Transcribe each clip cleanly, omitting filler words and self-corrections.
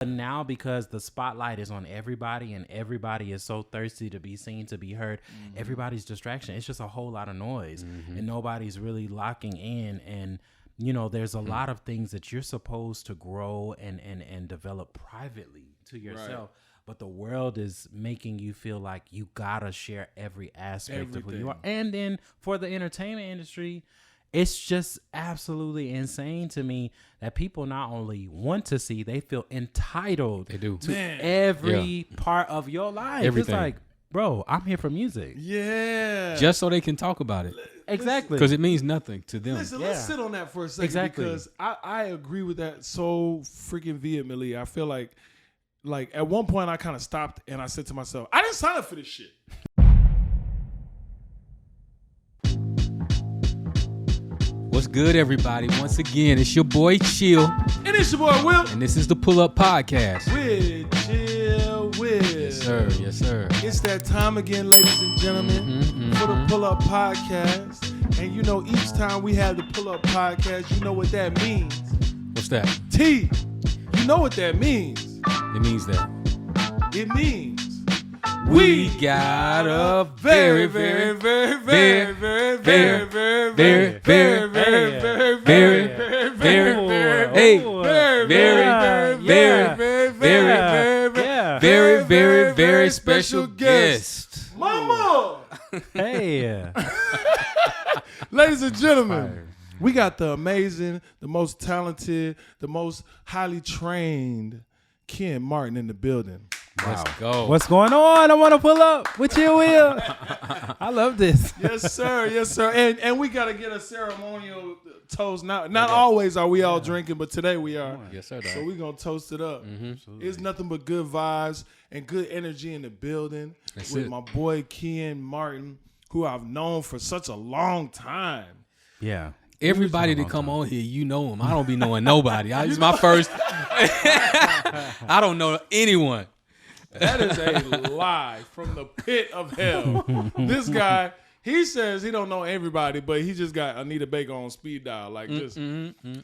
But now because the spotlight is on everybody and everybody is so thirsty to be seen, to be heard, everybody's distraction. It's just a whole lot of noise and nobody's really locking in. And, you know, there's a lot of things that you're supposed to grow and develop privately to yourself. Right. But the world is making you feel like you gotta share every aspect of who you are. And then for the entertainment industry, it's just absolutely insane to me that people not only want to see, they feel entitled to every part of your life. Everything. It's like, bro, I'm here for music. Yeah. Just so they can talk about it. Exactly. Because it means nothing to them. Listen, let's sit on that for a second. Exactly. Because I agree with that so freaking vehemently. I feel like at one point I kind of stopped and I said to myself, I didn't sign up for this shit. What's good, everybody? Once again, it's your boy Chill. And it's your boy Will. And this is the Pull Up Podcast. With Chill Will. Yes, sir. Yes, sir. It's that time again, ladies and gentlemen, for the Pull Up Podcast. And you know, each time we have the Pull Up Podcast, you know what that means. What's that? T. You know what that means. It means that. It means we got a very, very, very, very, very, very, very, very, very, very, very, very, very, very, very, very special guest. Mama! Hey. Ladies and gentlemen, we got the amazing, the most talented, the most highly trained Keeyen Martin in the building. Let's go. What's going on? I want to pull up with you, Will. I love this. Yes, sir. Yes, sir. And we got to get a ceremonial toast. Not always are we all drinking, but today we are. Yes, sir. So we're going to toast it up. It's nothing but good vibes and good energy in the building with my boy Keeyen Martin, who I've known for such a long time. Yeah. Everybody that come on here, you know him. I don't be knowing nobody. It's my first. I don't know anyone. That is a lie from the pit of hell. This guy, he says he don't know everybody, but he just got Anita Baker on speed dial. Like just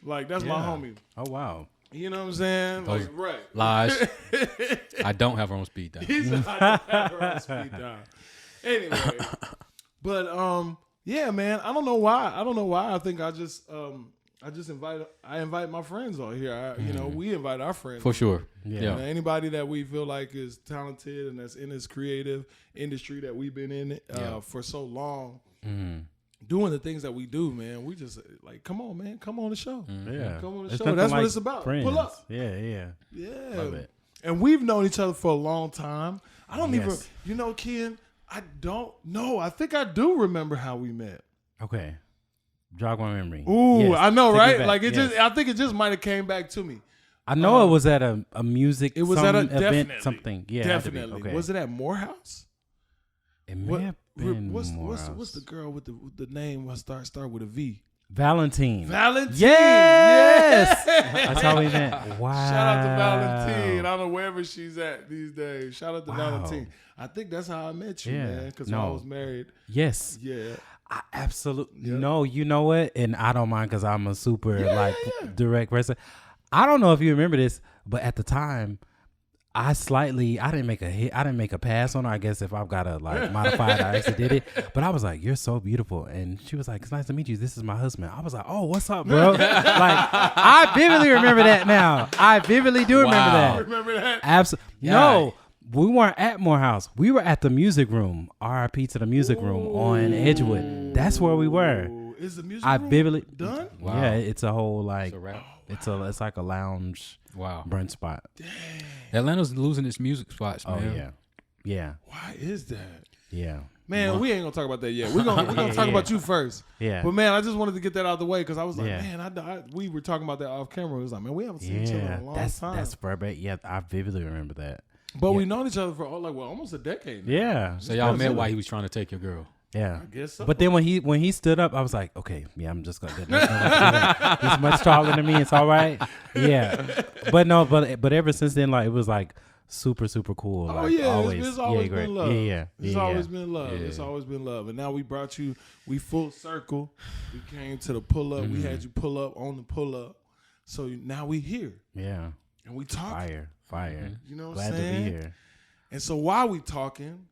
like that's my homie. Oh wow. You know what I'm saying? Like, right. Lies. I don't have her on speed dial. He's I don't have her on speed dial. Anyway. But yeah, man, I don't know why. I think I invite my friends on here. You know, we invite our friends. For sure. Yeah. You know, anybody that we feel like is talented and that's in this creative industry that we've been in for so long, doing the things that we do, man. We just like, come on, man. Come on the show. Yeah. Come on the show. That's what it's about. Friends. Pull up. Yeah. Love it. And we've known each other for a long time. I don't even, you know, Keeyen, I don't know. I think I do remember how we met. Okay. Jog my memory. Ooh, yes. I know, Take right? Like I think it just might have came back to me. I know it was at a music. It was at a event, definitely something. Yeah, definitely. Okay. Was it at Morehouse? It may have been what's Morehouse. the girl with the name? Start with a V. Valentine. Yes. That's how we met. Wow. Shout out to Valentine. I don't know wherever she's at these days. Shout out to Valentine. I think that's how I met you, man. Because I was married. Yes. Yeah. I absolutely no. You know what? And I don't mind because I'm a super direct person. I don't know if you remember this, but at the time, I didn't make a hit. I didn't make a pass on her. I guess if I've got to like modify it, I actually did it. But I was like, "You're so beautiful," and she was like, "It's nice to meet you. This is my husband." I was like, "Oh, what's up, bro?" Like I vividly remember that now. I vividly do remember that. Remember that? Absolutely. No. We weren't at Morehouse. We were at the music room. RIP to the music room on Edgewood. That's where we were. Is the music room vividly done? Wow. Yeah, it's a whole like it's a wrap. It's like a lounge brunch spot. Dang. Atlanta's losing its music spots, man. Oh yeah. Why is that? Yeah. Man, we ain't gonna talk about that yet. We're gonna talk about you first. Yeah. But man, I just wanted to get that out of the way because I was like, man, we were talking about that off camera. It was like, man, we haven't seen each other in a long time. That's verbatim. Yeah, I vividly remember that. But we've known each other for almost a decade now. Yeah. So y'all met while he was trying to take your girl. Yeah, I guess so. But then when he stood up, I was like, okay, yeah, I'm just gonna. He's much taller than me. It's all right. Yeah, but ever since then, like it was like super cool. Oh like, yeah, always, it's always been love. It's always been been love. It's always been love. And now we brought you. We full circle. We came to the pull up. We had you pull up on the pull up. So now we here. Yeah. And we talk. Fire. You know what Glad I'm saying? to be here. And so while we talking,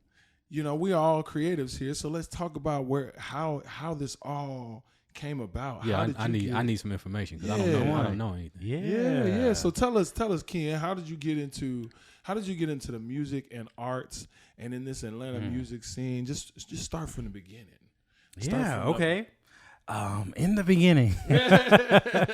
you know, we are all creatives here. So let's talk about how this all came about. Yeah, I need some information because I don't know anything. Yeah. So tell us, Keeyen, how did you get into the music and arts and in this Atlanta music scene? Just start from the beginning. Okay. In the beginning, the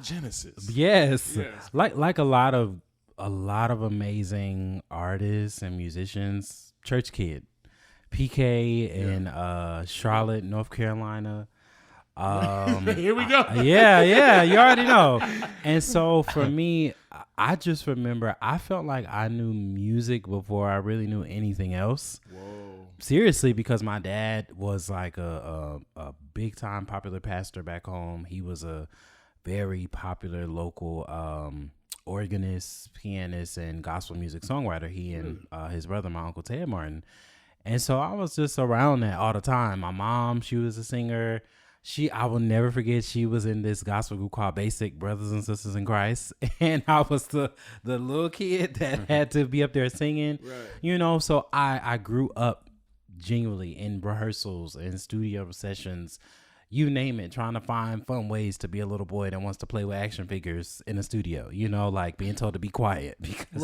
genesis. Yes. Like a lot of amazing artists and musicians. Church kid, PK in Charlotte, North Carolina. Here we go. Yeah, you already know. And so for me, I just remember I felt like I knew music before I really knew anything else. Whoa. Seriously, because my dad was like a big time popular pastor back home. He was a very popular local organist, pianist, and gospel music songwriter. He and his brother, my Uncle Ted Martin. And so I was just around that all the time. My mom, she was a singer. I will never forget, she was in this gospel group called Basic Brothers and Sisters in Christ. And I was the little kid that had to be up there singing, you know, so I grew up genuinely in rehearsals and studio sessions, you name it, trying to find fun ways to be a little boy that wants to play with action figures in a studio, you know, like being told to be quiet because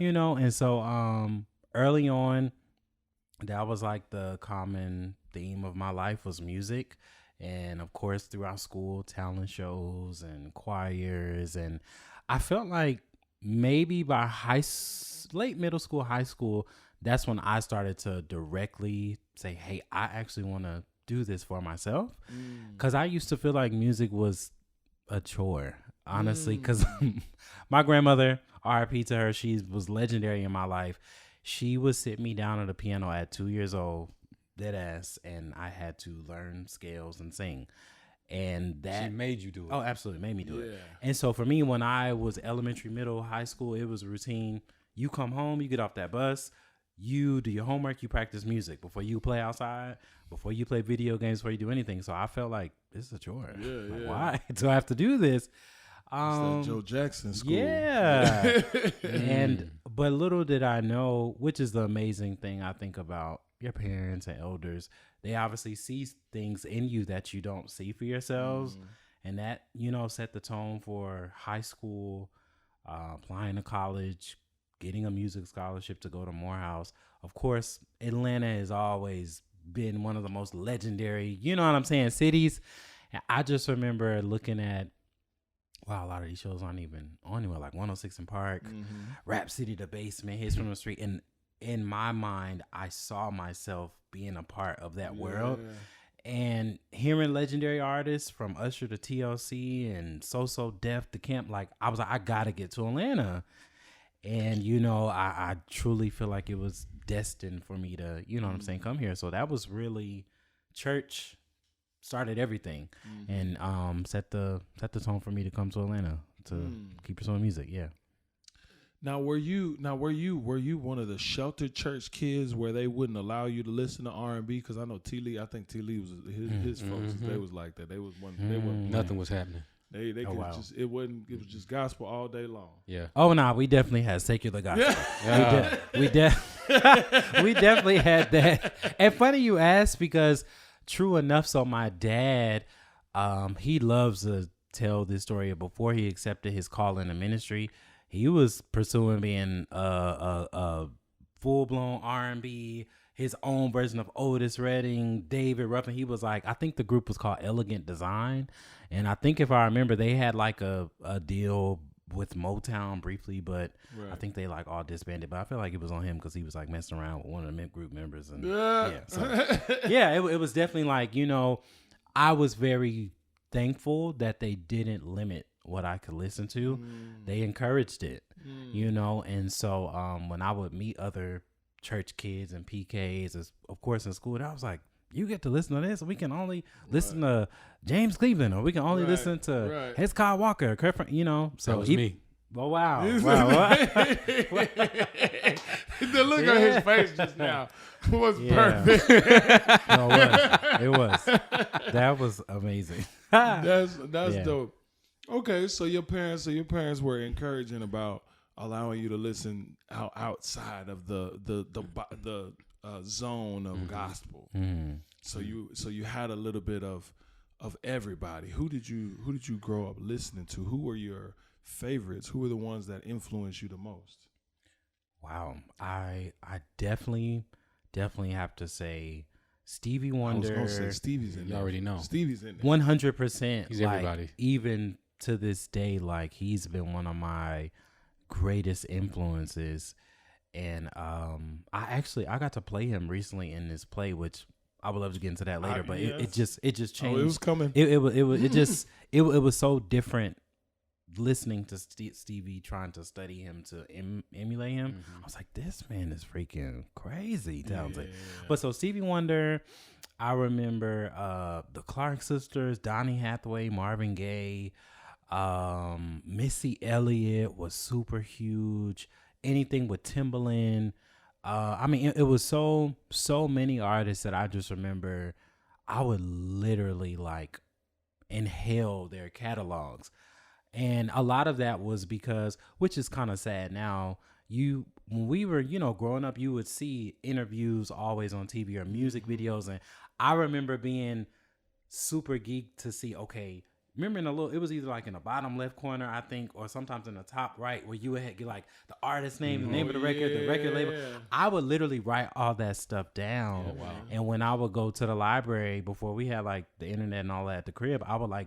you know. And so early on, that was like the common theme of my life was music. And of course, throughout school, talent shows and choirs. And I felt like maybe by late middle school, high school, that's when I started to directly say, hey, I actually want to do this for myself. Because I used to feel like music was a chore, honestly, because my grandmother, RIP to her, she was legendary in my life. She would sit me down at the piano at 2 years old, dead ass, and I had to learn scales and sing. And that she made you do it. Oh, absolutely, made me do it. And so for me, when I was elementary, middle, high school, it was a routine. You come home, you get off that bus, you do your homework, you practice music before you play outside, before you play video games, before you do anything. So I felt like this is a chore. Why do I have to do this? It's that Joe Jackson school. Yeah. But little did I know, which is the amazing thing I think about your parents and elders, they obviously see things in you that you don't see for yourselves. And that, you know, set the tone for high school, applying to college, getting a music scholarship to go to Morehouse. Of course, Atlanta has always been one of the most legendary, you know what I'm saying, cities. And I just remember looking at, wow, a lot of these shows aren't even on anywhere, like 106 in Park, Rap City, The Basement, Hits from the Street. And in my mind, I saw myself being a part of that world. And hearing legendary artists from Usher to TLC and So Def to Camp, like I was like, I gotta get to Atlanta. And, you know, I truly feel like it was destined for me to, you know what I'm saying, come here. So that was really, church started everything and set the tone for me to come to Atlanta to keep pursuing music. Yeah. Now, were you one of the sheltered church kids where they wouldn't allow you to listen to R&B? Because I know TLee, I think TLee was his folks. They was like that. They was one. They wasn't. Nothing was happening. They could just it was just gospel all day long. Yeah. Oh no, we definitely had secular gospel. We definitely had that. And funny you ask, because true enough, so my dad, he loves to tell this story. Before he accepted his call in the ministry, he was pursuing being a full-blown R&B, his own version of Otis Redding, David Ruffin. He was like, I think the group was called Elegant Design. And I think if I remember, they had like a deal with Motown briefly, but I think they like all disbanded. But I feel like it was on him because he was like messing around with one of the group members. And it was definitely like, you know, I was very thankful that they didn't limit what I could listen to. They encouraged it, you know. And so when I would meet other church kids and PKs, of course in school, I was like, you get to listen to this. We can only listen to James Cleveland, or we can only listen to Hezekiah Walker, you know. So that was me. Oh wow! Wow! The look on his face just now was perfect. No, it was. That was amazing. That's dope. Okay, so your parents were encouraging about allowing you to listen outside of the zone of gospel. So you had a little bit of everybody. Who did you grow up listening to? Who were your favorites? Who were the ones that influenced you the most? Wow, I definitely have to say Stevie Wonder. I was gonna say Stevie's in there. You already know. Stevie's in there. 100%. He's everybody. Even to this day, like he's been one of my greatest influences. And I got to play him recently in this play, which I would love to get into that later. But it just changed. Oh, it was coming. It was so different. Listening to Stevie, trying to study him to emulate him, I was like, this man is freaking crazy talented. Yeah. But so Stevie Wonder, I remember the Clark sisters, Donny Hathaway, Marvin Gaye, Missy Elliott was super huge. Anything with Timbaland. I mean, it was so many artists that I just remember I would literally like inhale their catalogs. And a lot of that was because, which is kind of sad now, when we were, growing up, you would see interviews always on TV or music videos. And I remember being super geeked to see, okay, remember it was either like in the bottom left corner, I think, or sometimes in the top right, where you would get like the artist name, the name of the record, the record label. I would literally write all that stuff down. Oh, wow. And when I would go to the library before we had like the internet and all that at the crib, I would like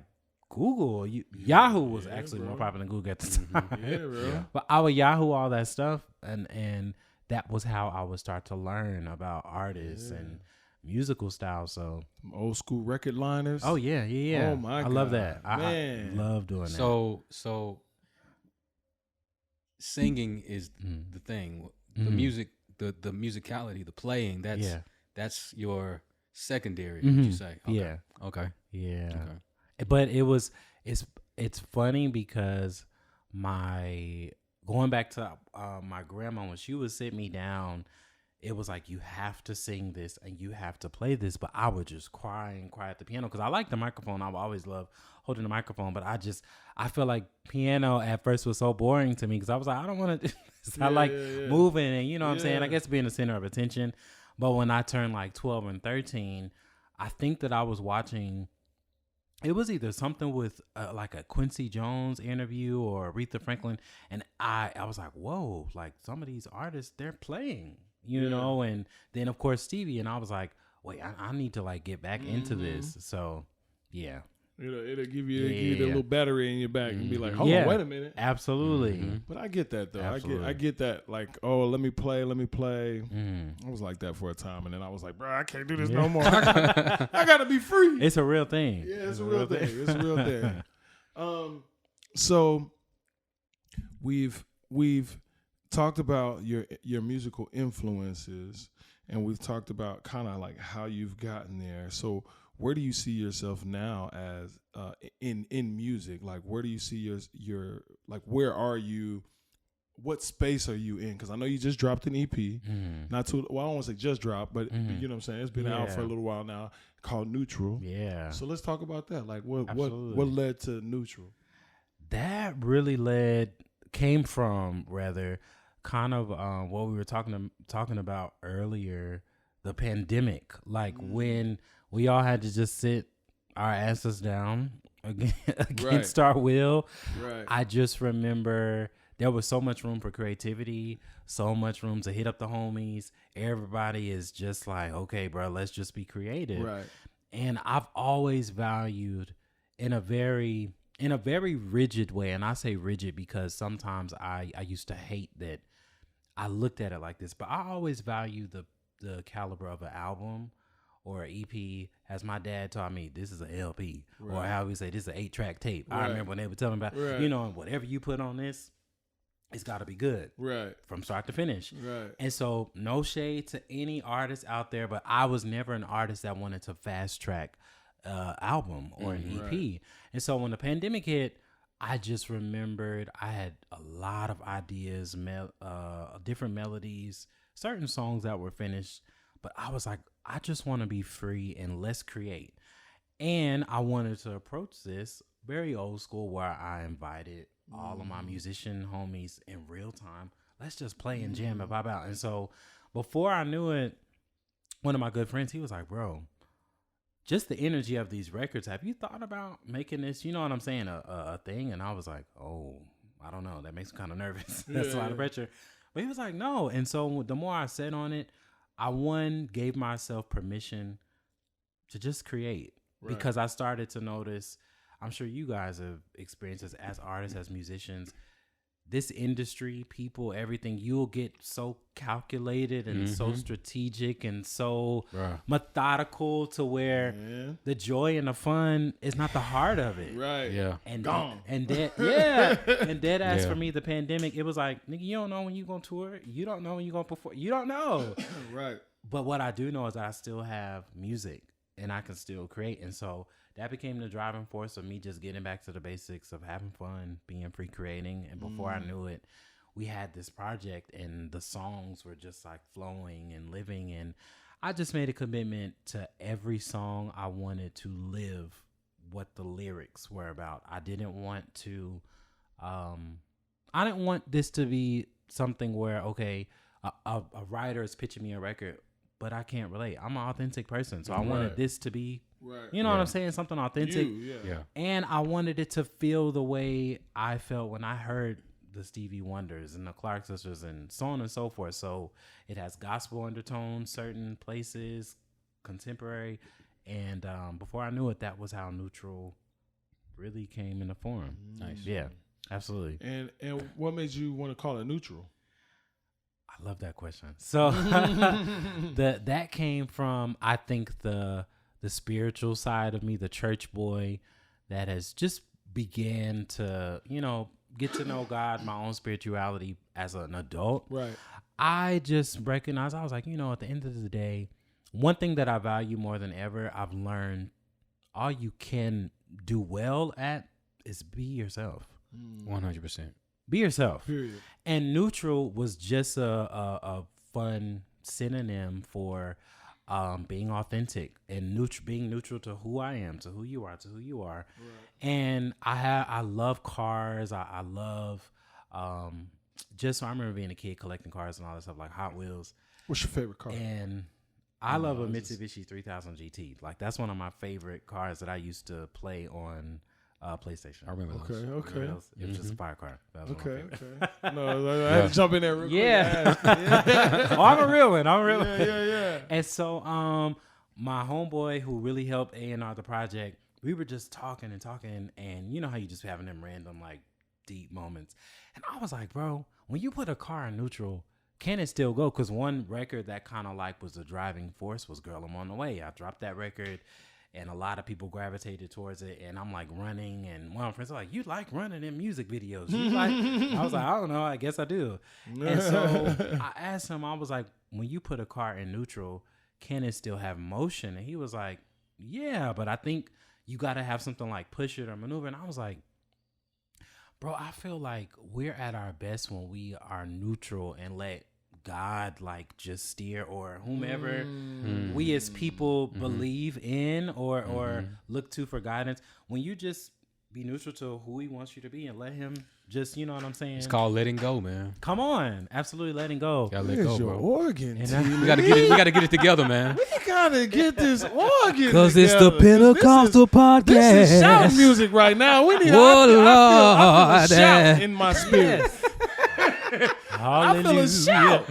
Google. Yahoo was actually more popular than Google at the time. Yeah, bro. But I would Yahoo all that stuff, and that was how I would start to learn about artists and musical style. So old school record liners. Oh yeah. Oh my God. I love that. I love doing that. So singing is the thing. The music, the musicality, the playing. That's your secondary. Would you say? Okay. Yeah. Okay. Yeah. Okay. But it's funny because going back to my grandma, when she would sit me down, it was like, you have to sing this and you have to play this. But I would just cry at the piano because I like the microphone. I always love holding the microphone. But I feel like piano at first was so boring to me because I was like, I don't want to. I like moving and what I'm saying. I guess being the center of attention. But when I turned like 12 and 13, I think that I was watching. It was either something with like a Quincy Jones interview or Aretha Franklin. And I was like, whoa, like some of these artists, they're playing, you know? And then of course Stevie, and I was like, wait, I need to like get back into this. So yeah. It'll give you the little battery in your back and be like, hold on, wait a minute. Absolutely. But I get that though. Absolutely. I get that. Like, oh, let me play. I was like that for a time, and then I was like, bro, I can't do this no more. I gotta be free. It's a real thing. Yeah, it's a real thing. It's a real thing. So we've talked about your musical influences, and we've talked about kind of like how you've gotten there. So where do you see yourself now as in music? Like, where do you see your like, where are you? What space are you in? Because I know you just dropped an EP. Not too well, I don't want to say just dropped, but you know what I'm saying? It's been out for a little while now, called Neutral. Yeah. So let's talk about that. Like, what led to Neutral? That really came from kind of what we were talking about earlier, the pandemic. Like when we all had to just sit our asses down against our will. Right. I just remember there was so much room for creativity, so much room to hit up the homies. Everybody is just like, okay, bro, let's just be creative. Right. And I've always valued in a very rigid way. And I say rigid because sometimes I used to hate that I looked at it like this, but I always value the caliber of an album or an EP, as my dad taught me, this is an LP, or how we say this is an 8-track tape. I remember when they would tell me about, whatever you put on this, it's got to be good, from start to finish. And so, no shade to any artist out there, but I was never an artist that wanted to fast track album or an EP. And so when the pandemic hit, I just remembered I had a lot of ideas, different melodies, certain songs that were finished, but I was like, I just want to be free and let's create. And I wanted to approach this very old school, where I invited all of my musician homies in real time. Let's just play and jam and pop out. And so before I knew it, one of my good friends, he was like, bro, just the energy of these records, have you thought about making this, you know what I'm saying, a thing? And I was like, oh, I don't know. That makes me kind of nervous. That's a lot of pressure. But he was like, no. And so the more I sat on it, I gave myself permission to just create. Right. Because I started to notice, I'm sure you guys have experienced this as artists, as musicians, this industry, people, everything, you'll get so calculated and so strategic and so methodical to where the joy and the fun is not the heart of it. Right. Yeah. And and dead ass for me, the pandemic, it was like, nigga, you don't know when you're going to tour. You don't know when you're going to perform. You don't know. Right. But what I do know is that I still have music and I can still create. And so that became the driving force of me just getting back to the basics of having fun, being free creating. And before I knew it, we had this project and the songs were just like flowing and living. And I just made a commitment to every song. I wanted to live what the lyrics were about. I didn't want this to be something where, okay, a writer is pitching me a record, but I can't relate. I'm an authentic person. So I wanted this to be, you know what I'm saying? Something authentic. And I wanted it to feel the way I felt when I heard the Stevie Wonders and the Clark sisters and so on and so forth. So it has gospel undertones, certain places, contemporary. And before I knew it, that was how Neutral really came into form. Nice. Yeah, absolutely. And what made you want to call it Neutral? I love that question. So that came from, I think, the spiritual side of me, the church boy that has just began to, get to know God, my own spirituality as an adult. Right. I just recognized, I was like, at the end of the day, one thing that I value more than ever, I've learned all you can do well at is be yourself. 100%. Be yourself. Period. And Neutral was just a fun synonym for being authentic and being neutral to who I am, to who you are, to who you are. Right. And I love cars. I love I remember being a kid collecting cars and all that stuff, like Hot Wheels. What's your favorite car? And I love a Mitsubishi 3000 GT. Like, that's one of my favorite cars that I used to play on PlayStation. I remember those. Okay. It was just a fire car. That was okay. No, I had to jump in there real quick. Yeah. I'm a real one. Yeah. And so my homeboy who really helped A&R the project, we were just talking, and you know how you just having them random, like, deep moments. And I was like, bro, when you put a car in neutral, can it still go? Because one record that kind of like was the driving force was Girl, I'm on the Way. I dropped that record. And a lot of people gravitated towards it. And I'm like running. And one of my friends was like, you like running in music videos. You like? I was like, I don't know. I guess I do. And so I asked him, I was like, when you put a car in neutral, can it still have motion? And he was like, yeah, but I think you got to have something like push it or maneuver. And I was like, bro, I feel like we're at our best when we are neutral and let God like just steer, or whomever we as people believe in or look to for guidance. When you just be neutral to who he wants you to be and let him just, you know what I'm saying? It's called letting go, man. Come on. Absolutely letting go. Gotta let go, bro. Organ. We gotta get it together, man. We gotta get this organ because it's the Pentacostal podcast. This is shout music right now. We need I feel a shout in my spirit. I feel a shout.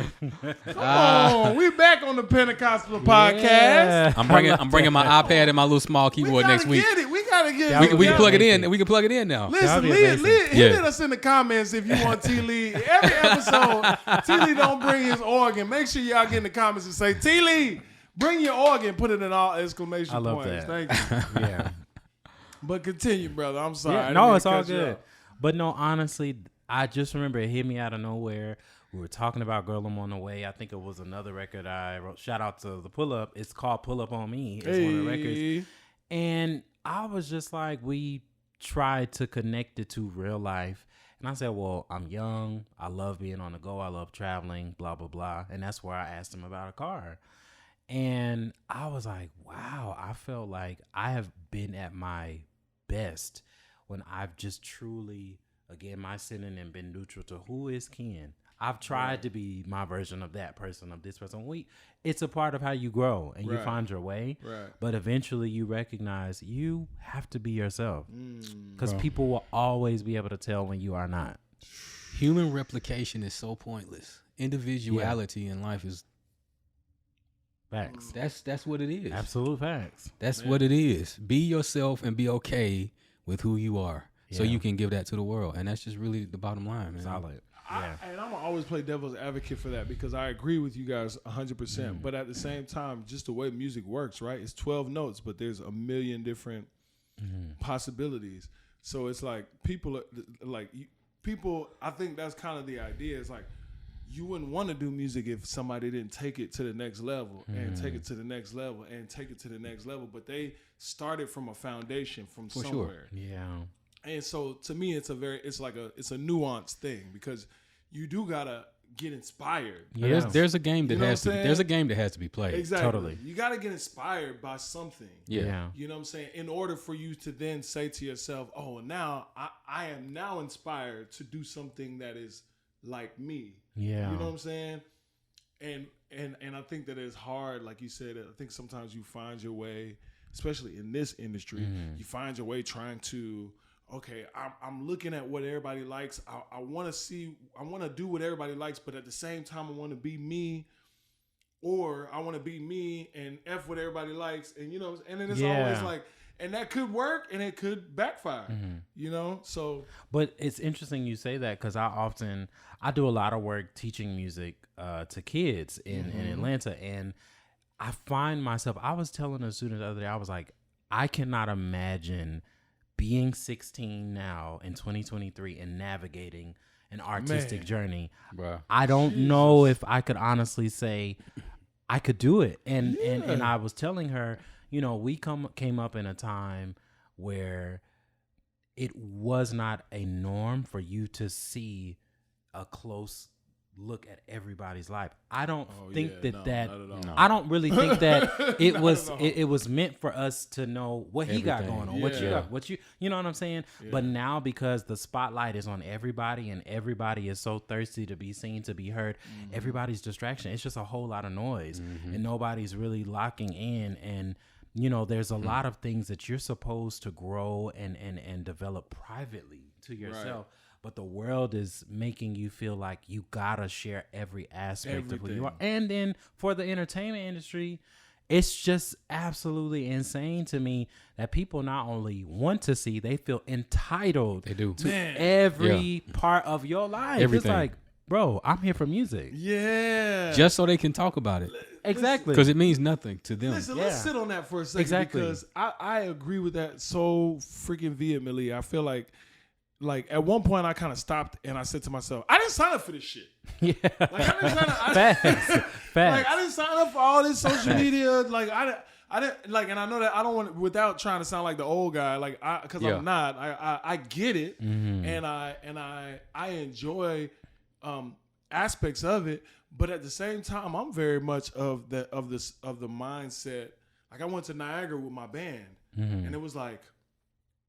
Come on, we back on the Pentecostal podcast. Yeah. I'm bringing my iPad and my little small keyboard next week. We gotta get it. We can plug it in. We can plug it in now. Listen, hit us in the comments if you want TLee. Every episode, TLee don't bring his organ. Make sure y'all get in the comments and say, TLee, bring your organ. Put it in all exclamation points. I love that. Thank you. Yeah. But continue, brother. I'm sorry. Yeah, no, it's all good. But no, honestly, I just remember it hit me out of nowhere. We were talking about Girl, I'm on the Way. I think it was another record I wrote. Shout out to the Pull Up. It's called Pull Up on Me. It's one of the records. And I was just like, we tried to connect it to real life. And I said, well, I'm young. I love being on the go. I love traveling, blah, blah, blah. And that's where I asked him about a car. And I was like, wow, I felt like I have been at my best when I've just truly, again, my synonym been neutral to who is Keeyen. I've tried to be my version of that person, of this person. It's a part of how you grow and you find your way. Right. But eventually you recognize you have to be yourself, because people will always be able to tell when you are not. Human replication is so pointless. Individuality in life is facts. That's what it is. Absolute facts. That's what it is. Be yourself and be okay with who you are, so you can give that to the world. And that's just really the bottom line, man. Solid. And I'm gonna always play devil's advocate for that, because I agree with you guys 100%. But at the same time, just the way music works, right? It's 12 notes, but there's a million different possibilities. So it's like people. I think that's kind of the idea. It's like you wouldn't want to do music if somebody didn't take it to the next level and take it to the next level and take it to the next level. But they started from a foundation from somewhere. Sure. Yeah. And so to me, it's a nuanced thing, because you do gotta get inspired. Yeah. There's a game that there's a game that has to be played. Exactly. Totally. You gotta get inspired by something. Yeah. You know what I'm saying? In order for you to then say to yourself, oh, now I am now inspired to do something that is like me. Yeah. You know what I'm saying? And I think that it's hard, like you said. I think sometimes you find your way, especially in this industry, you find your way trying to, okay, I'm looking at what everybody likes. I want to do what everybody likes, but at the same time, I want to be me, or I want to be me and F what everybody likes. And, you know, and then it's always like, and that could work and it could backfire, you know? So, but it's interesting you say that, because I do a lot of work teaching music to kids in Atlanta. And I find myself, I was telling a student the other day, I was like, I cannot imagine being 16 now in 2023 and navigating an artistic journey. Bruh. I don't know if I could honestly say I could do it. And I was telling her, you know, we came up in a time where it was not a norm for you to see a close look at everybody's life. I don't think I don't really think that it was meant for us to know what he got going on, what you got, you know what I'm saying? Yeah. But now, because the spotlight is on everybody and everybody is so thirsty to be seen, to be heard, everybody's distraction. It's just a whole lot of noise and nobody's really locking in. And you know, there's a lot of things that you're supposed to grow and develop privately to yourself. Right. But the world is making you feel like you gotta share every aspect of who you are. And then for the entertainment industry, it's just absolutely insane to me that people not only want to see, they feel entitled to every part of your life. Everything. It's like, bro, I'm here for music. Yeah. Just so they can talk about it. Exactly. Because it means nothing to them. Listen, let's sit on that for a second. Exactly. Because I agree with that so freaking vehemently. I feel like at one point I kind of stopped and I said to myself, I didn't sign up for this shit. Yeah. Like I didn't sign up. Facts. Like I didn't sign up for all this social media. Like I didn't like, and I know that I don't want, without trying to sound like the old guy, like because I'm not. I get it, and I enjoy aspects of it, but at the same time, I'm very much of the mindset. Like I went to Niagara with my band, and it was like,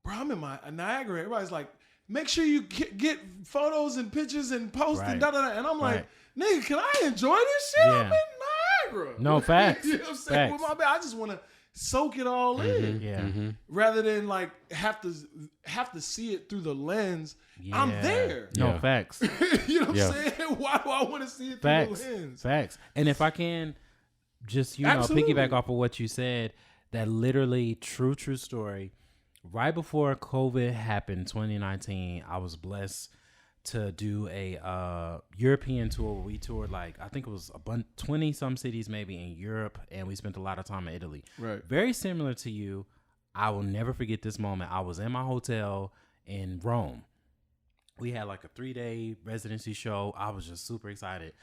bro, I'm in my Niagara. Everybody's like, make sure you get photos and pictures and post and da-da-da. And I'm like, nigga, can I enjoy this shit? I'm in Niagara. No, facts. You know what I'm saying? With my band, I just want to soak it all in. Rather than like have to see it through the lens. I'm there. No, facts. You know what I'm saying? Why do I want to see it through the lens? Facts. And if I can just, you know, piggyback off of what you said, that literally true story. Right before COVID happened, 2019, I was blessed to do a European tour where we toured, like, I think it was 20 some cities maybe in Europe, and we spent a lot of time in Italy. Right. Very similar to you. I will never forget this moment. I was in my hotel in Rome. We had like a 3-day residency show. I was just super excited.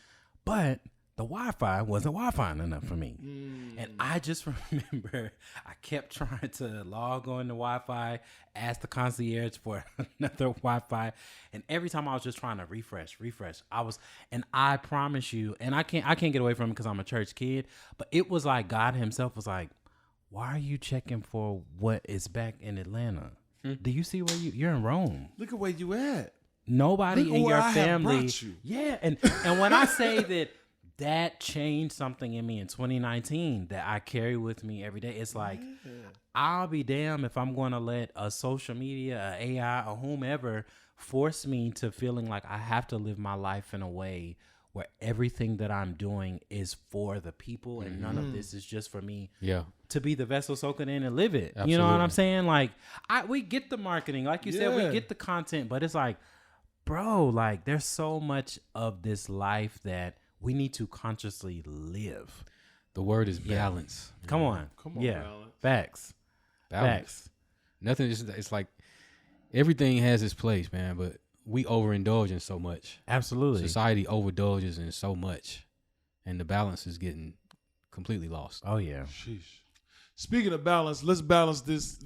But the Wi-Fi wasn't Wi-Fi enough for me. And I just remember I kept trying to log on to Wi-Fi, ask the concierge for another Wi-Fi. And every time I was just trying to refresh. And I promise you, and I can't get away from it because I'm a church kid, but it was like God himself was like, why are you checking for what is back in Atlanta? Do you see where you're in Rome? Look at where you at. Nobody Look in where your I have family. brought you. Yeah, and when I say that changed something in me in 2019 that I carry with me every day, it's like I'll be damned if I'm going to let a social media, a AI, or whomever force me to feeling like I have to live my life in a way where everything that I'm doing is for the people and none of this is just for me. Yeah. To be the vessel soaking in and live it. Absolutely. You know what I'm saying? Like we get the marketing, like you said, Yeah. we get the content, but it's like, bro, like there's so much of this life that we need to consciously live. The word is balance. Come on. Yeah. balance. Facts. Balance. Nothing is. It's like everything has its place, man. But we overindulge in so much. Absolutely. Society overindulges in so much, and the balance is getting completely lost. Oh yeah. Sheesh. Speaking of balance, let's balance this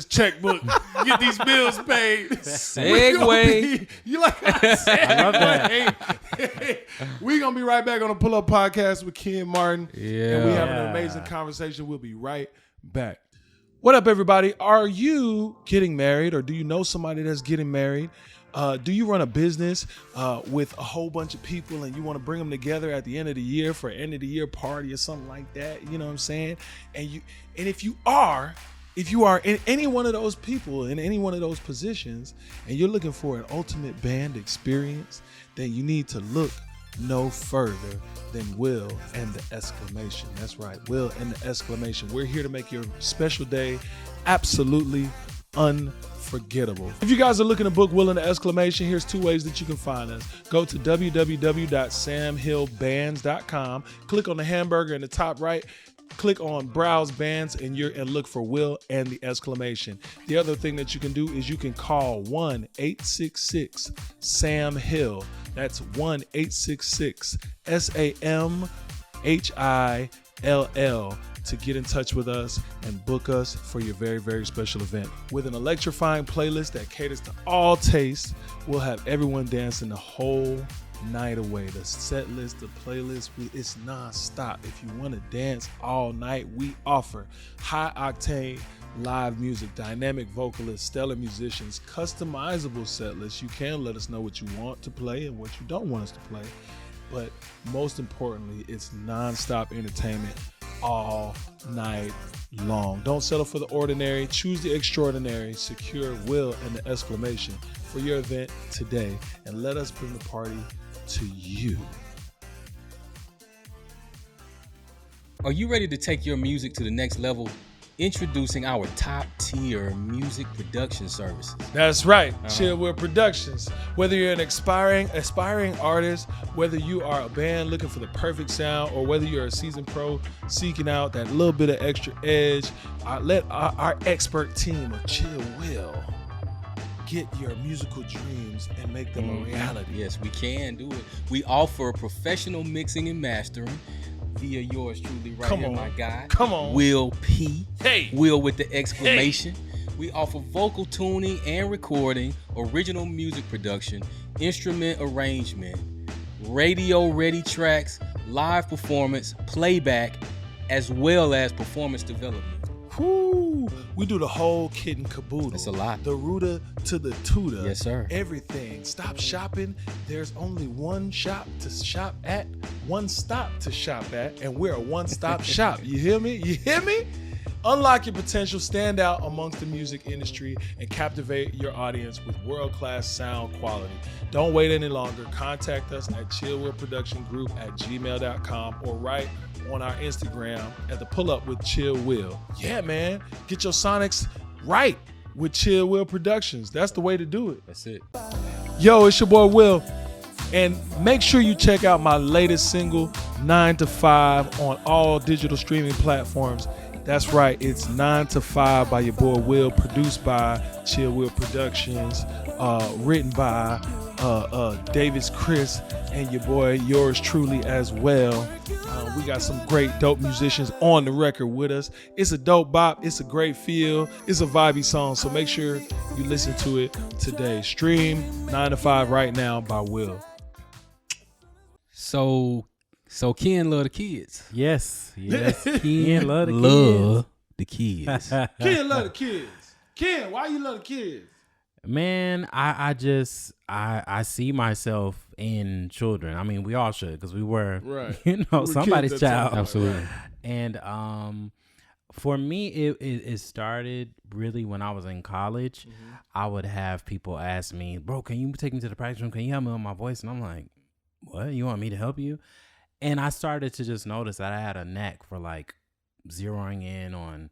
checkbook. Get these bills paid. Segue. You like I said? I love that. We're gonna be right back on the Pull Up Podcast with Keeyen Martin. Yeah. And we having an amazing conversation. We'll be right back. What up, everybody? Are you getting married, or do you know somebody that's getting married? Do you run a business with a whole bunch of people and you want to bring them together at the end of the year for an end of the year party or something like that? You know what I'm saying? And if you are in any one of those people, in any one of those positions, and you're looking for an ultimate band experience, then you need to look no further than Will and the Exclamation. That's right, Will and the Exclamation. We're here to make your special day absolutely unforgettable. If you guys are looking to book Will and the Exclamation, here's 2 ways that you can find us. Go to www.samhillbands.com. Click on the hamburger in the top right. Click on Browse Bands and look for Will and the Exclamation. The other thing that you can do is you can call 1-866-SAM-HILL. That's 1-866-SAMHILL to get in touch with us and book us for your very, very special event. With an electrifying playlist that caters to all tastes, we'll have everyone dancing the whole night away. The set list, the playlist, it's non-stop. If you want to dance all night, we offer high octane live music, dynamic vocalists, stellar musicians, customizable set lists. You can let us know what you want to play and what you don't want us to play. But most importantly, it's non-stop entertainment all night long. Don't settle for the ordinary. Choose the extraordinary. Secure Will and the Exclamation for your event today, and let us bring the party to you. Are you ready to take your music to the next level? Introducing our top tier music production services. That's right, CHILLW Productions. Whether you're an aspiring artist, whether you are a band looking for the perfect sound, or whether you're a seasoned pro seeking out that little bit of extra edge, let our expert team of CHILLW get your musical dreams and make them a reality. Yes, we can do it. We offer professional mixing and mastering via yours truly right Come here, on. my guy. Come on. Will P. Hey. Will with the exclamation. Hey. We offer vocal tuning and recording, original music production, instrument arrangement, radio ready tracks, live performance, playback, as well as performance development. Whoo, we do the whole kit and caboodle. It's a lot. The rooter to the tutor. Yes, sir. Everything. Stop shopping. There's only one shop to shop at, one stop to shop at, and we're a one-stop shop. You hear me? You hear me? Unlock your potential, stand out amongst the music industry, and captivate your audience with world-class sound quality. Don't wait any longer. Contact us at chillwillproductiongroup@gmail.com or write on our Instagram at the Pull Up with Chill Will. Yeah, man. Get your sonics right with CHILLW Productions. That's the way to do it. That's it. Yo, it's your boy Will. And make sure you check out my latest single, 9 to 5, on all digital streaming platforms. That's right, it's 9 to 5 by your boy Will, produced by CHILLW Productions, written by Davis Chris and your boy, yours truly as well. We got some great dope musicians on the record with us. It's a dope bop, it's a great feel, it's a vibey song, so make sure you listen to it today. Stream 9 to 5 right now by Will. So Keeyen love the kids. Yes. Keeyen love the kids. Love the kids. Keeyen love the kids. Ken, why you love the kids? Man, I just see myself in children. I mean, we all should, because we were, right. you know, somebody's child. Absolutely. And for me, it started really when I was in college. Mm-hmm. I would have people ask me, bro, can you take me to the practice room? Can you help me with my voice? And I'm like, what? You want me to help you? And I started to just notice that I had a knack for like zeroing in on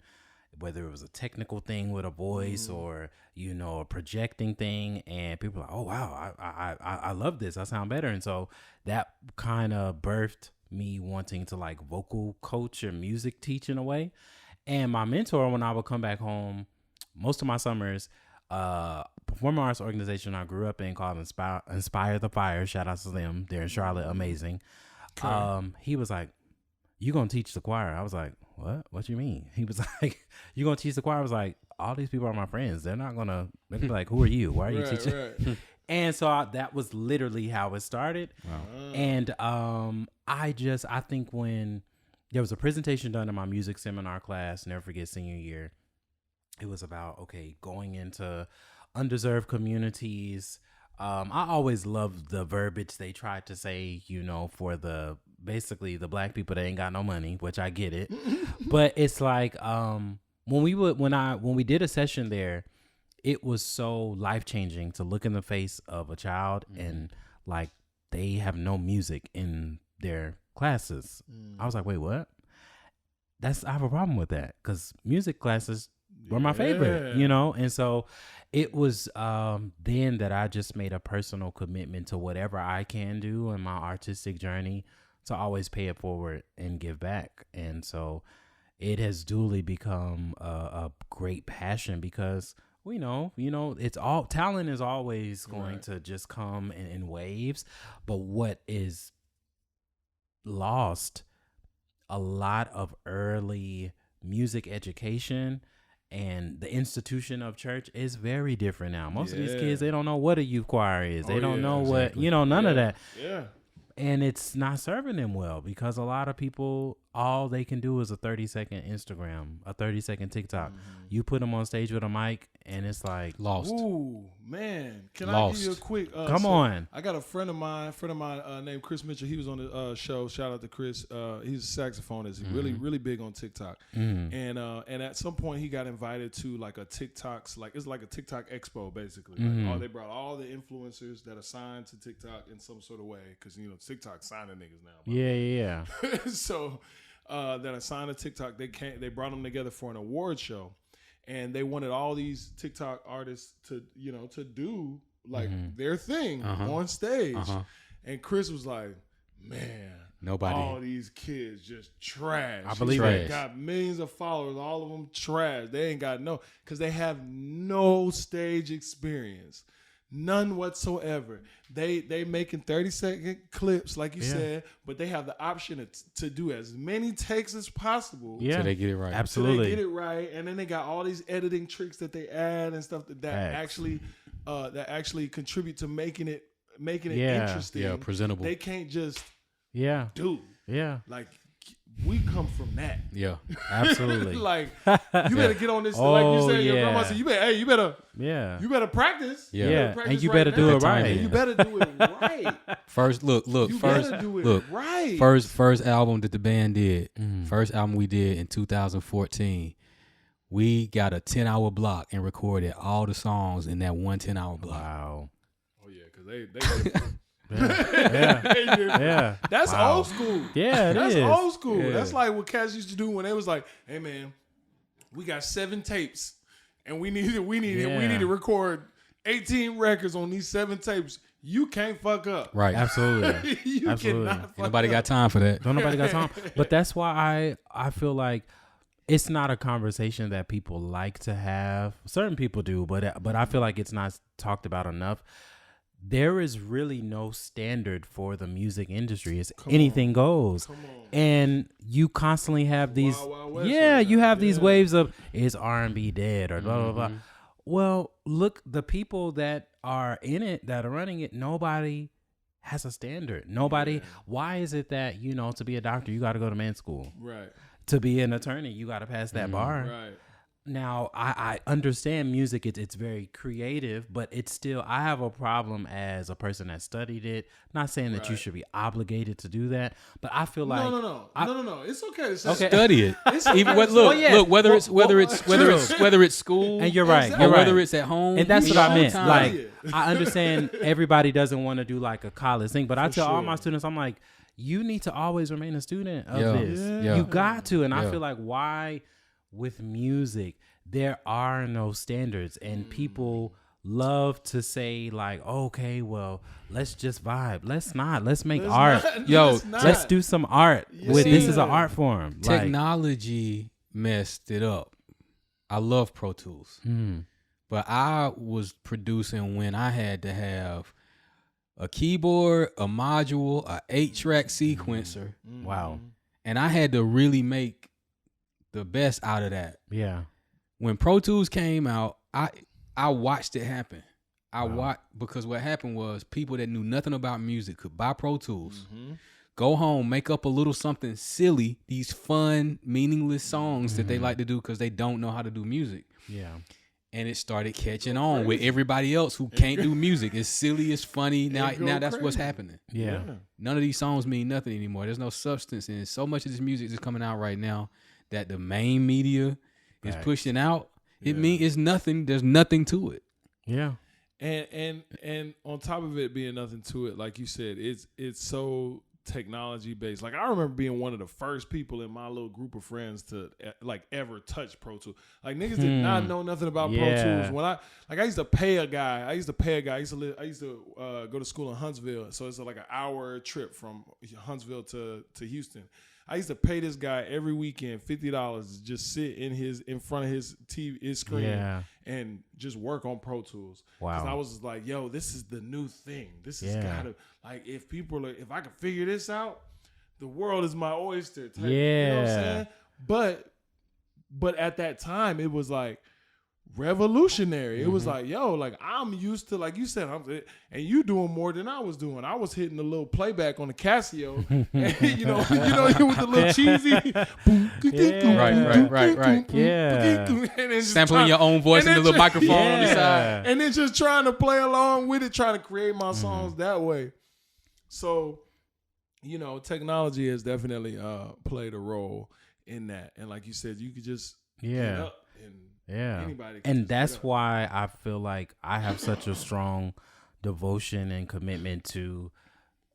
whether it was a technical thing with a voice or, you know, a projecting thing. And people are like, oh, wow, I love this. I sound better. And so that kind of birthed me wanting to like vocal coach or music teach in a way. And my mentor, when I would come back home, most of my summers, performing arts organization I grew up in called Inspire the Fire. Shout out to them. They're in Charlotte. Amazing. Okay. He was like, you gonna teach the choir? I was like, what you mean? He was like, you gonna teach the choir? I was like, all these people are my friends. They're gonna be like, who are you? Why are you teaching? Right. And so that was literally how it started. Wow. And I think when there was a presentation done in my music seminar class, never forget senior year, it was about, okay, going into underserved communities. I always loved the verbiage they tried to say, you know, for basically the black people that ain't got no money, which I get it. But it's like when we did a session there, it was so life-changing to look in the face of a child and like they have no music in their classes. I was like, wait, what? I have a problem with that, because music classes were my favorite, you know? And so it was then that I just made a personal commitment to whatever I can do in my artistic journey to always pay it forward and give back. And so it has duly become a great passion, because we know, you know, it's all talent is always going to just come in waves. But what is lost, a lot of early music education and the institution of church is very different now. Most of these kids, they don't know what a youth choir is. They don't know what, you know, none of that. Yeah. And it's not serving them well, because a lot of people, all they can do is a 30-second Instagram, a 30-second TikTok. You put them on stage with a mic and it's like lost. Ooh, man. Can Lost. I give you a quick come on. I got a friend of mine named Chris Mitchell. He was on the show. Shout out to Chris. He's a saxophonist. He's really big on TikTok. And at some point he got invited to like a TikTok's, like it's like a TikTok expo basically. Like they brought all the influencers that are signed to TikTok in some sort of way, because you know TikTok signing niggas now. Yeah. So that are signed to TikTok, they brought them together for an award show. And they wanted all these TikTok artists to, you know, to do like their thing on stage. And Chris was like, man, nobody. All these kids just trash. I believe it. Got millions of followers, all of them trash. They ain't got because they have no stage experience. None whatsoever. They making 30-second clips, like you said, but they have the option to do as many takes as possible. Yeah, so they get it right. Absolutely, they get it right, and then they got all these editing tricks that they add and stuff that actually contribute to making it interesting. Yeah, presentable. They can't just do. Yeah, like. We come from that. Yeah, absolutely. Like you better get on this. Like you said, your grandma said, you better practice. Yeah, practice and you better do it right. And you better do it right. First, look. You better do it right. First album that the band did. First album we did in 2014. We got a 10-hour block and recorded all the songs in that one 10-hour block. Wow. Oh yeah, because they Yeah. That's old school. Yeah, that's is. old school. Yeah. That's like what cats used to do when they was like, "Hey man, we got 7 tapes, and we need to record 18 records on these 7 tapes. You can't fuck up, right? Absolutely. You absolutely. cannot fuck Nobody up. got time for that. Don't nobody got time. But that's why I feel like it's not a conversation that people like to have. Certain people do, but I feel like it's not talked about enough. There is really no standard for the music industry. It's anything goes. And you constantly have these, Wild West you have these waves of, is R&B dead or blah, blah, blah. Well, look, the people that are in it, that are running it, nobody has a standard. Nobody, why is it that, you know, to be a doctor, you got to go to med school? Right. To be an attorney, you got to pass that bar. Right. Now, I understand music, it's very creative, but it's still, I have a problem as a person that studied it. Not saying that you should be obligated to do that, but I feel like no. It's okay to say Study it. Even look, whether it's school, and you're right, or whether it's at home, and that's what I meant. time. Like, I understand everybody doesn't want to do like a college thing, but I tell all my students, I'm like, you need to always remain a student of this. You got to, and I feel like why. With music, there are no standards, and people love to say like, okay, well, let's just vibe. Let's not. Let's make art. Let's do some art. This is an art form. Technology messed it up. I love Pro Tools, but I was producing when I had to have a keyboard, a module, a 8-track sequencer. Wow. And I had to really make the best out of that. Yeah. When Pro Tools came out, I watched it happen. I watched, because what happened was people that knew nothing about music could buy Pro Tools, go home, make up a little something silly, these fun, meaningless songs that they like to do because they don't know how to do music. Yeah. And it started catching on with everybody else who can't do music. It's silly, it's funny. Now that's what's happening. Yeah. None of these songs mean nothing anymore. There's no substance in it. So much of this music is coming out right now that the main media is pushing out. It means it's nothing. There's nothing to it. Yeah. And on top of it being nothing to it, like you said, it's so technology based. Like, I remember being one of the first people in my little group of friends to like ever touch Pro Tools. Like, niggas did not know nothing about Pro Tools. When I used to pay a guy. I used to go to school in Huntsville, so it's like an hour trip from Huntsville to Houston. I used to pay this guy every weekend $50 to just sit in front of his TV, his screen, and just work on Pro Tools. Wow! 'Cause I was like, yo, this is the new thing. This is gotta, like, if I can figure this out, the world is my oyster. Type, you know what I'm saying? But at that time, it was like revolutionary. It was like, yo, like, I'm used to, like you said, and you doing more than I was doing. I was hitting the little playback on the Casio, and, you know, with the little cheesy, right, and sampling your own voice in the little microphone on the side, and then just trying to play along with it, trying to create my songs that way. So, you know, technology has definitely played a role in that, and like you said, you could just get up anybody, and that's why I feel like I have such a strong devotion and commitment to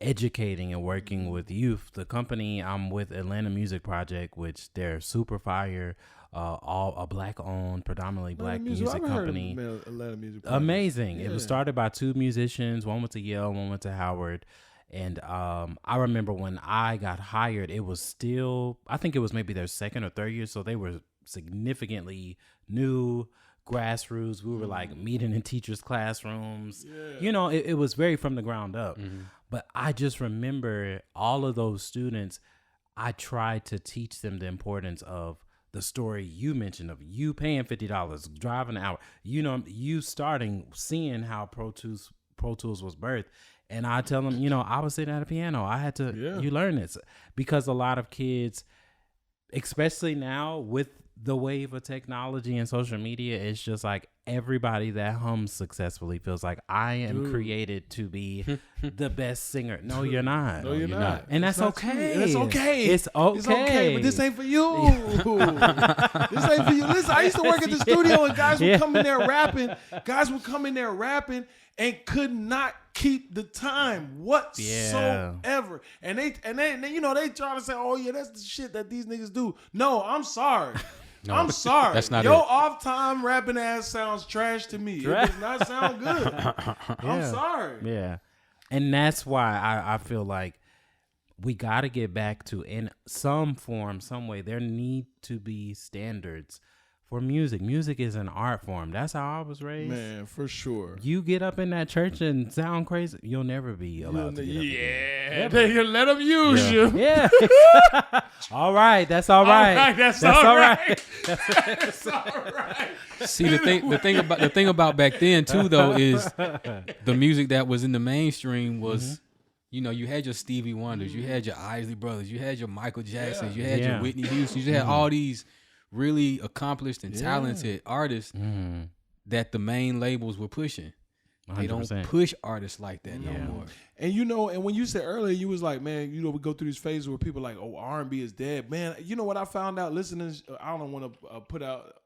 educating and working with youth. The company I'm with, Atlanta Music Project, which they're super fire, all a black owned, predominantly black music company. Atlanta Music Project. Amazing. It was started by 2 musicians. One went to Yale, one went to Howard. And I remember when I got hired, it was still, I think it was maybe their 2nd or 3rd year, so they were significantly new, grassroots. We were like meeting in teachers' classrooms. You know, it was very from the ground up. But I just remember all of those students, I tried to teach them the importance of the story you mentioned of you paying $50, driving an hour, you know, you seeing how Pro Tools was birthed. And I tell them, you know, I was sitting at a piano. I had to, you learn this, because a lot of kids, especially now with the wave of technology and social media, it's just like everybody that hums successfully feels like I am created to be the best singer. No, you're not. No, you're not. And that's okay. It's okay. It's okay. But this ain't for you. This ain't for you. Listen, I used to work at the studio, and guys would come in there rapping. And could not keep the time whatsoever. And they you know, they trying to say, oh yeah, that's the shit that these niggas do. No, I'm sorry. No, I'm sorry. That's not Your it. off-time rapping ass sounds trash to me. It does not sound good. I'm sorry. Yeah. And that's why I feel like we got to get back to, in some form, some way, there need to be standards for music. Music is an art form. That's how I was raised. Man, for sure. You get up in that church and sound crazy, you'll never be allowed to get up. They let them use you. Yeah. All right. That's all right. That's all right. That's all right. See, the thing about back then too, though, is the music that was in the mainstream was, you know, you had your Stevie Wonders, you had your Isley Brothers, you had your Michael Jacksons, you had your Whitney Houstons, you had all these really accomplished and talented artists that the main labels were pushing. 100%. They don't push artists like that no more. And and when you said earlier, you was like, man, we go through these phases where people are like, oh, R&B is dead. Man, you know what I found out listening? I don't want to put out.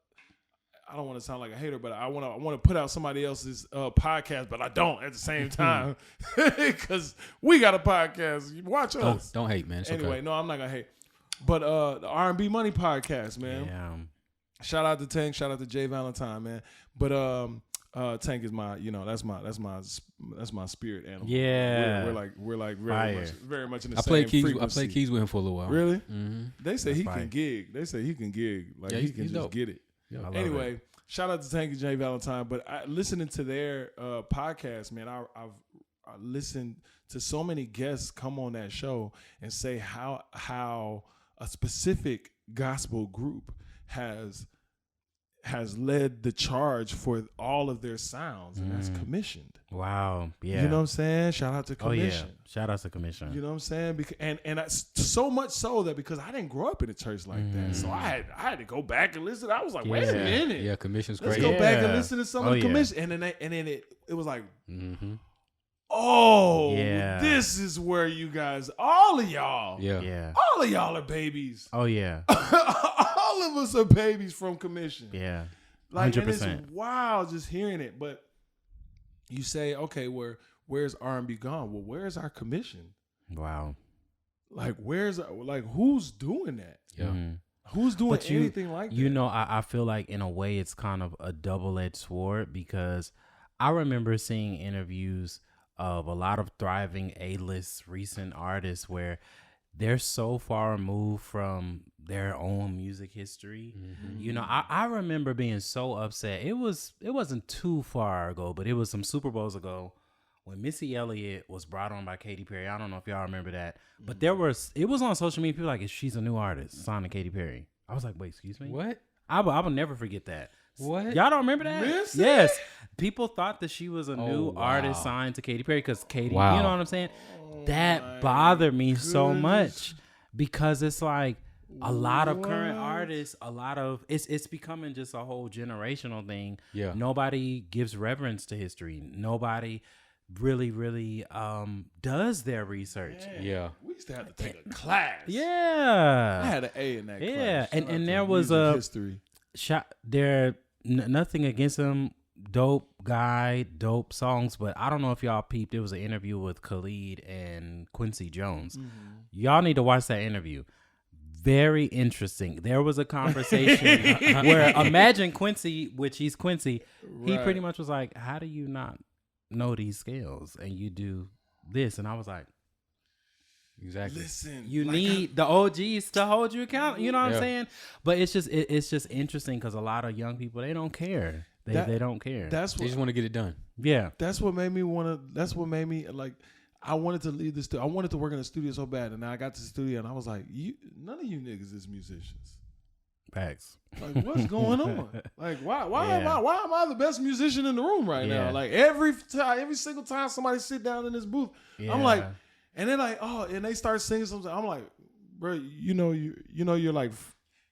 I don't want to sound like a hater, but I want to put out somebody else's podcast, but I don't at the same time because we got a podcast. Watch us. Don't hate, man. It's anyway, okay. No, I'm not gonna hate. But the R&B Money podcast, man. Yeah. Shout out to Tank. Shout out to Jay Valentine, man. But Tank is my, that's my spirit animal. Yeah, we're like very much in the I same frequency. I played keys with him for a little while. Really? Mm-hmm. They say he can gig. Like he can just dope. get it. Yeah, anyway, shout out to Tank and Jay Valentine. But listening to their podcast, man, I've listened to so many guests come on that show and say how a specific gospel group has led the charge for all of their sounds, and that's commissioned. Wow. Yeah. You know what I'm saying? Shout out to Commission. Oh, yeah. Shout out to Commission. You know what I'm saying? And so much so that because I didn't grow up in a church like that, so I had to go back and listen. I was like, wait a minute. Yeah, Commission's great. Let's go back and listen to some of the Commission. And then it was like, oh, this is where you guys, all of y'all, all of y'all are babies. Oh, yeah. All of us are babies from Commission. Yeah. 100%. Like, and it's wild just hearing it. But you say, okay, where's R&B gone? Well, where's our Commission? Wow. Like, who's doing that? Yeah. Who's doing anything like that? You know, I feel like in a way it's kind of a double-edged sword because I remember seeing interviews of a lot of thriving A-list recent artists where they're so far removed from their own music history. You know, I remember being so upset. It wasn't too far ago, but it was some Super Bowls ago when Missy Elliott was brought on by Katy Perry. I don't know if y'all remember that, but it was on social media. People like, she's a new artist signed to Katy Perry. I was like, wait, excuse me? What? I will never forget that. What? Y'all don't remember that? Missy? Yes. People thought that she was a new artist signed to Katy Perry because Katy, you know what I'm saying? That bothered me so much because it's like a lot of current artists, it's becoming just a whole generational thing. Yeah. Nobody gives reverence to history. Nobody really does their research. Yeah. We used to have to take a class. Yeah. I had an A in that class. Yeah. And there was a history. Nothing against him. Dope guy, dope songs, but I don't know if y'all peeped. It was an interview with Khalid and Quincy Jones. Y'all need to watch that interview. Very interesting. There was a conversation where imagine Quincy, which he's Quincy. He pretty much was like, "How do you not know these scales and you do this?" And I was like, exactly. Listen, you need the OGs to hold you accountable. You know what I'm saying? But it's just interesting because a lot of young people, they don't care. They don't care. They just want to get it done. Yeah. That's what made me like. I wanted to leave the studio. I wanted to work in the studio so bad, and I got to the studio, and I was like, none of you niggas is musicians. Facts. Like, what's going on? Like, why am I the best musician in the room right now? Like, every single time somebody sit down in this booth, I'm like, and they're like, oh, and they start singing something. I'm like, bro, you're like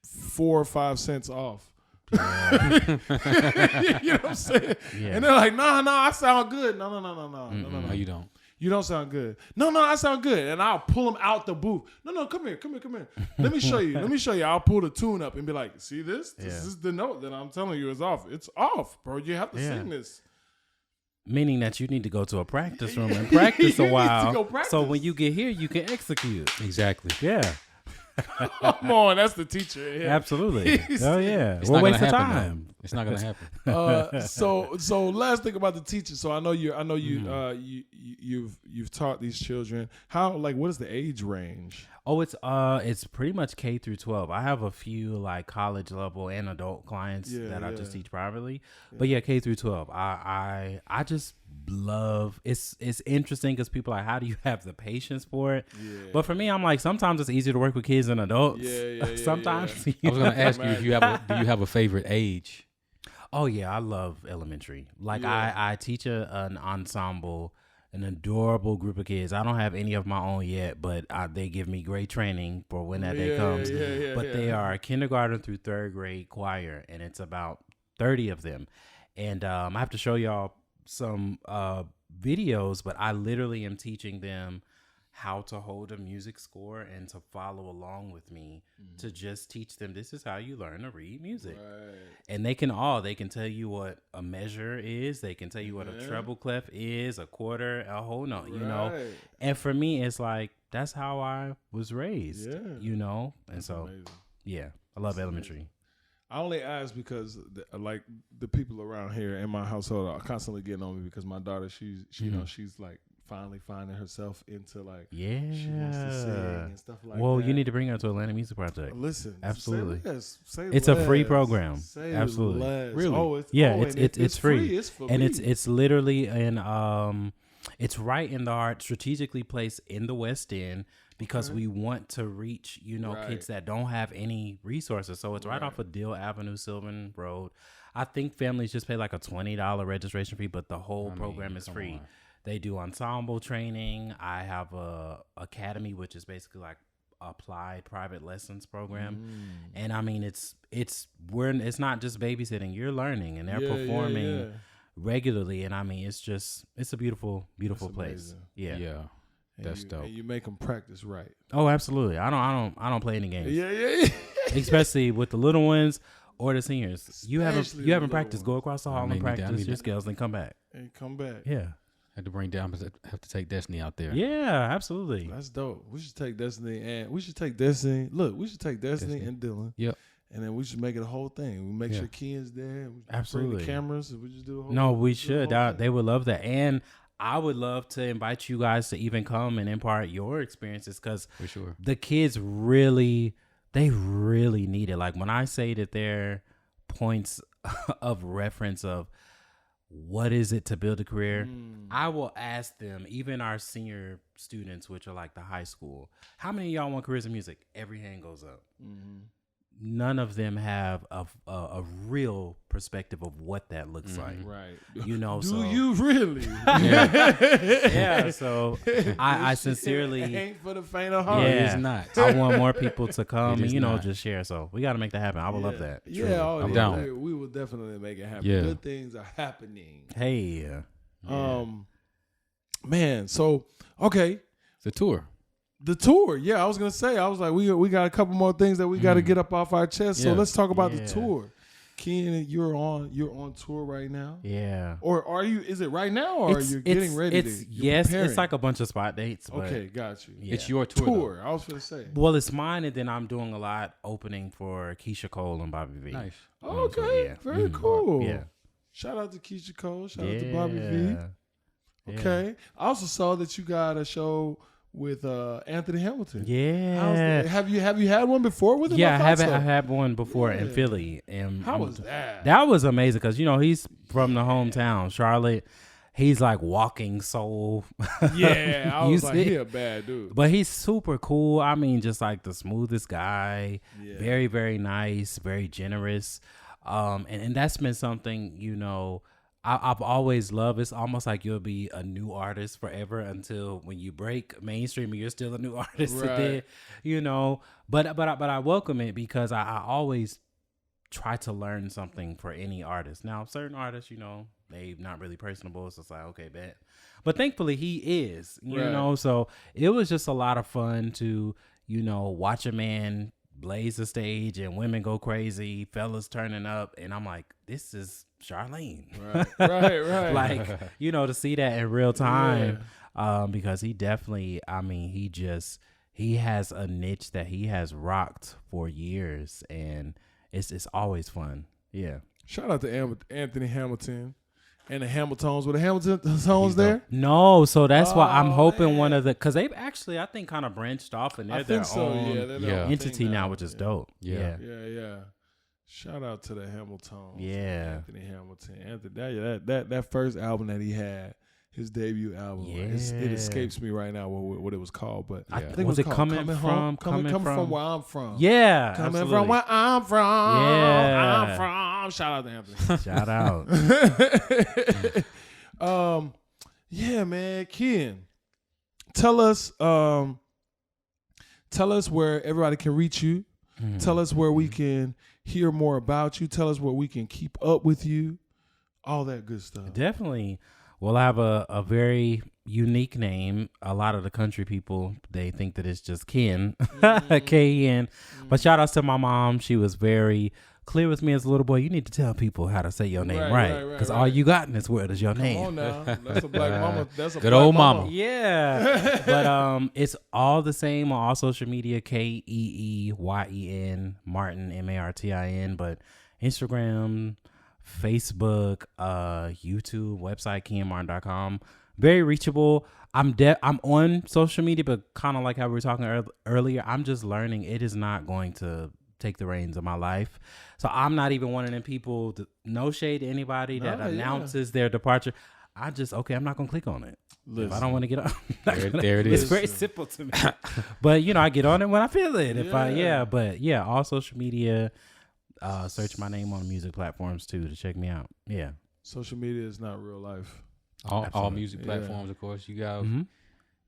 4 or 5 cents off. You know what I'm saying? Yeah. And they're like, no, I sound good. No, you don't. You don't sound good. No, I sound good. And I'll pull them out the booth. No, come here. Let me show you. I'll pull the tune up and be like, see this? This is the note that I'm telling you is off. It's off, bro. You have to sing this. Meaning that you need to go to a practice room and practice a while. So when you get here, you can execute. Exactly. Yeah. Come on, that's the teacher. Yeah. Absolutely. Oh yeah. We'll waste the time. It's not gonna happen. So last thing about the teacher. So I know you've taught these children. What is the age range? Oh, it's pretty much K through 12. I have a few like college level and adult clients that I just teach privately. But yeah, K through 12. I just love it's interesting because people are like, how do you have the patience for it? But for me, I'm like, sometimes it's easier to work with kids than adults. Sometimes I was gonna ask you if do you have a favorite age? Oh yeah, I love elementary. Like I teach an ensemble an adorable group of kids. I don't have any of my own yet, but they give me great training for when that day comes. But they are kindergarten through third grade choir, and it's about 30 of them. And I have to show y'all some videos, but I literally am teaching them how to hold a music score and to follow along with me, to just teach them this is how you learn to read music. Right. And they can tell you what a measure is. They can tell you what a treble clef is, a quarter, a whole note, you know. And for me, it's like, that's how I was raised, you know. And that's so, amazing. Yeah, I love elementary. I only ask because the people around here in my household are constantly getting on me because my daughter, she's you know, she's like finally finding herself into like she wants to sing and stuff like that. Well, you need to bring her to Atlanta Music Project. Listen, absolutely. Say it's a free program. Absolutely. Really? Oh, it's free. It's for me. It's literally it's right in the heart, strategically placed in the West End, because we want to reach, you know, kids that don't have any resources. So it's right off of Deal Avenue, Sylvan Road. I think families just pay like a $20 registration fee, but the whole program is free. They do ensemble training. I have a academy, which is basically like applied private lessons program. And I mean, it's not just babysitting. You're learning, and they're performing regularly. And I mean, it's a beautiful place. Yeah. That's dope. And you make them practice right. Oh, absolutely. I don't play any games. Yeah. Especially with the little ones or the seniors. You haven't practiced. Go across the hall and practice your skills, then come back. Yeah. I had to bring down, have to take Destiny out there. Yeah, absolutely. That's dope. We should take Destiny and Dylan. Yep. And then we should make it a whole thing. We make sure Keeyan's there. We absolutely. Bring the cameras. And we just do a whole. No, we should. They would love that. And I would love to invite you guys to even come and impart your experiences, because for sure the kids really need it. Like when I say that their points of reference of what is it to build a career, I will ask them, even our senior students, which are like the high school, how many of y'all want careers in music? Every hand goes up. None of them have a real perspective of what that looks like. Right. You know, do you really? Yeah. So I sincerely ain't for the faint of heart. Yeah, it's not. I want more people to come and, you know, just share. So we got to make that happen. I would love that. Yeah. I'm down. We will definitely make it happen. Yeah. Good things are happening. Hey. Man. So, okay. The tour. I was gonna say, I was like, we got a couple more things that we got to get up off our chest. So let's talk about the tour. Keeyan, you're on tour right now. Yeah. Or are you? Is it right now, or are you getting ready? It's like a bunch of spot dates. But okay, got you. Yeah. It's your tour. I was gonna say. Well, it's mine, and then I'm doing a lot opening for Keisha Cole and Bobby V. Nice. Okay, very cool. Yeah. Shout out to Keisha Cole. Shout out to Bobby V. Okay. I also saw that you got a show with Anthony Hamilton. Yeah. Have you had one before with him? Yeah, I had one before in Philly. And how was that? That was amazing, because, you know, he's from the hometown, Charlotte. He's like walking soul. Yeah, I was like, he a bad dude. But he's super cool. I mean, just like the smoothest guy. Yeah. Very, very nice, very generous. And that's been something, you know, I've always loved. It's almost like you'll be a new artist forever until when you break mainstream and you're still a new artist. Right. Then, you know, but I welcome it, because I always try to learn something for any artist. Now, certain artists, you know, they not really personable. So it's like, okay, bet. But thankfully he is, you know, so it was just a lot of fun to, you know, watch a man blaze the stage and women go crazy, fellas turning up. And I'm like, this is Charlene. Right. Like, you know, to see that in real time, because he definitely, I mean, he has a niche that he has rocked for years, and it's always fun. Yeah. Shout out to Anthony Hamilton and the Hamiltons. Were the Hamiltons there? No, so that's why I'm hoping one of the, because they've actually, I think, kind of branched off, and they're their own entity now, which is dope. Yeah. Shout out to the Hamiltons. Yeah. Anthony Hamilton. That first album that he had, his debut album. Yeah. It escapes me right now what it was called, but I think was it coming from where I'm from. Yeah. Coming absolutely. from where I'm from. Yeah. I'm from. Shout out to Anthony. Shout out. Yeah, man. Keeyen, tell us where everybody can reach you. Tell us where we can hear more about you. Tell us where we can keep up with you. All that good stuff. Definitely. Well, I have a very unique name. A lot of the country people, they think that it's just Ken, Keeyen. But shout outs to my mom. She was very clear with me as a little boy. You need to tell people how to say your name right. Because all you got in this world is your name. Come on now. That's a black mama. That's a good black old mama. Yeah. But it's all the same on all social media. KEEYEN, Martin, Martin. But Instagram, Facebook, YouTube, website, KeeyanMartin.com. Very reachable. I'm on social media, but kind of like how we were talking earlier, I'm just learning. It is not going to take the reins of my life. So I'm not even one of them people, no shade to anybody that announces their departure. I'm not going to click on it. Listen, if I don't want to get on, there it is. It's very simple to me. But, I get on it when I feel it. All social media, search my name on music platforms too to check me out. Yeah. Social media is not real life. All music platforms, of course. You got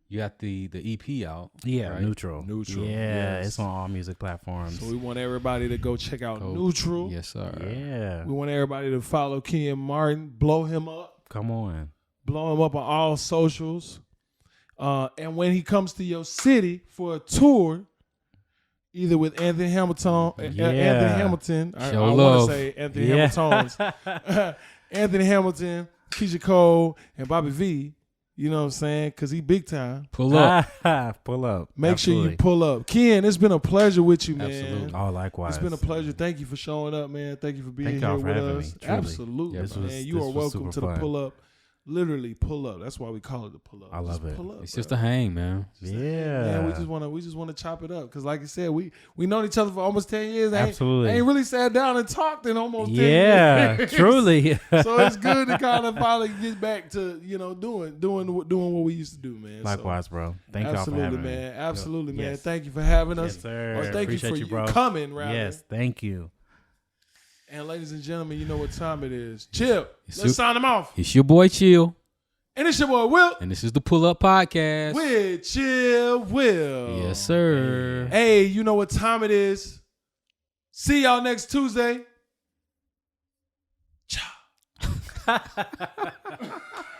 you got the EP out. Yeah, right? Neutral. Yeah, it's on all music platforms. So we want everybody to go check out Neutral. Yes, sir. Yeah. We want everybody to follow Keeyen Martin. Blow him up. Come on. Blow him up on all socials. And when he comes to your city for a tour, either with Anthony Hamilton, I want to say Anthony Hamilton's, Anthony Hamilton, Keisha Cole, and Bobby V. You know what I'm saying? Because he big time. Pull up. Pull up. Make sure you pull up. Keeyen, it's been a pleasure with you, man. Absolutely. Oh, likewise. It's been a pleasure. Thank you for showing up, man. Thank you for being here with us. Absolutely, man. You are welcome to the pull up. Literally pull up. That's why we call it the pull up. I love it. Pull up, it's just a hang, man. Yeah. We just want to chop it up because, like I said, we known each other for almost 10 years. Absolutely. Ain't really sat down and talked in almost 10 years. Truly. So it's good to kind of finally get back to doing what we used to do, man. Likewise, bro. Thank y'all for having me. Absolutely, man. Yes. Thank you for having us. Yes, sir. Or thank Appreciate you for bro. coming, rather. Yes, thank you. And ladies and gentlemen, you know what time it is. Chill. Let's sign them off. It's your boy Chill. And it's your boy Will. And this is the Pull Up Podcast. With Chill Will. Yes, sir. Hey, you know what time it is. See y'all next Tuesday. Ciao.